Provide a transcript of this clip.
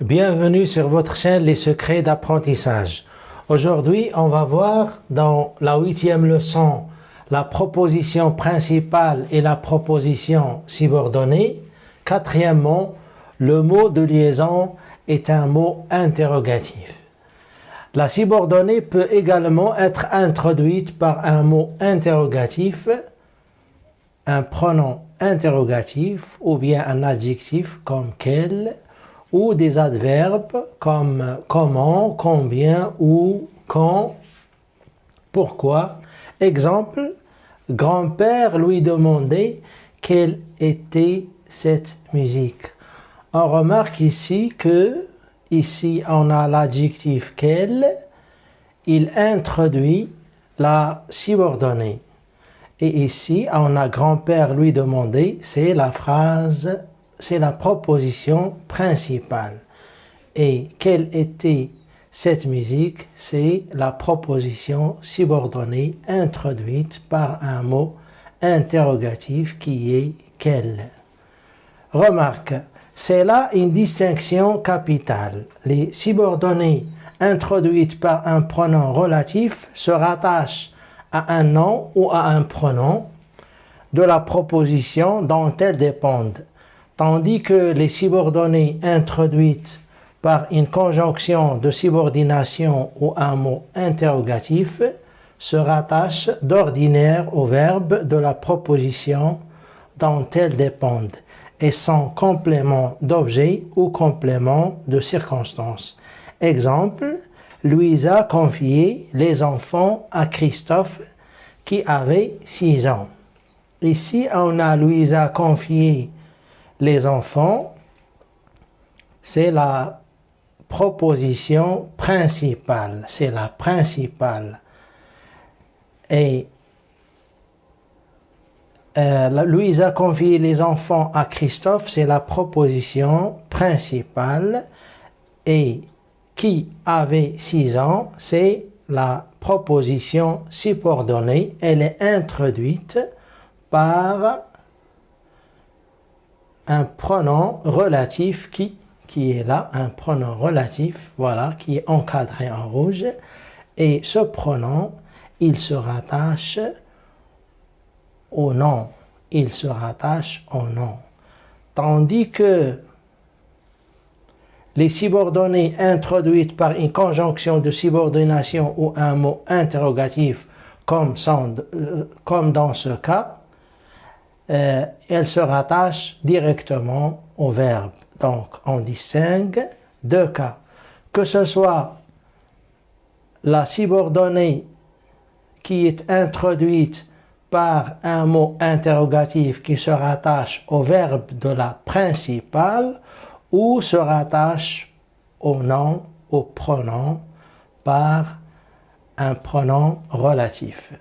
Bienvenue sur votre chaîne Les Secrets d'apprentissage. Aujourd'hui, on va voir dans la 8e leçon la proposition principale et la proposition subordonnée. Quatrièmement, le mot de liaison est un mot interrogatif. La subordonnée peut également être introduite par un mot interrogatif, un pronom interrogatif ou bien un adjectif comme quel, ou des adverbes comme comment, combien, où, quand, pourquoi. Exemple, grand-père lui demandait quelle était cette musique. On remarque ici que, ici on a l'adjectif quel, il introduit la subordonnée. Et ici on a grand-père lui demandait, c'est la phrase, c'est la proposition principale. Et quelle était cette musique? C'est la proposition subordonnée introduite par un mot interrogatif qui est quel. Remarque, c'est là une distinction capitale. Les subordonnées introduites par un pronom relatif se rattachent à un nom ou à un pronom de la proposition dont elles dépendent, tandis que les subordonnées introduites par une conjonction de subordination ou un mot interrogatif se rattachent d'ordinaire au verbe de la proposition dont elles dépendent et sont compléments d'objet ou compléments de circonstance. Exemple, Louisa confiait les enfants à Christophe qui avait 6 ans. Ici, on a Louisa confié les enfants, c'est la proposition principale, c'est la principale. Et Louisa confié les enfants à Christophe, c'est la proposition principale. Et qui avait 6 ans, c'est la proposition subordonnée. Elle est introduite par un pronom relatif qui est là, un pronom relatif, voilà, qui est encadré en rouge. Et ce pronom, il se rattache au nom. Il se rattache au nom. Tandis que les subordonnées introduites par une conjonction de subordination ou un mot interrogatif, comme dans ce cas, elles se rattachent directement au verbe. Donc, on distingue deux cas. Que ce soit la subordonnée qui est introduite par un mot interrogatif qui se rattache au verbe de la principale ou se rattache au nom, au pronom, par un pronom relatif.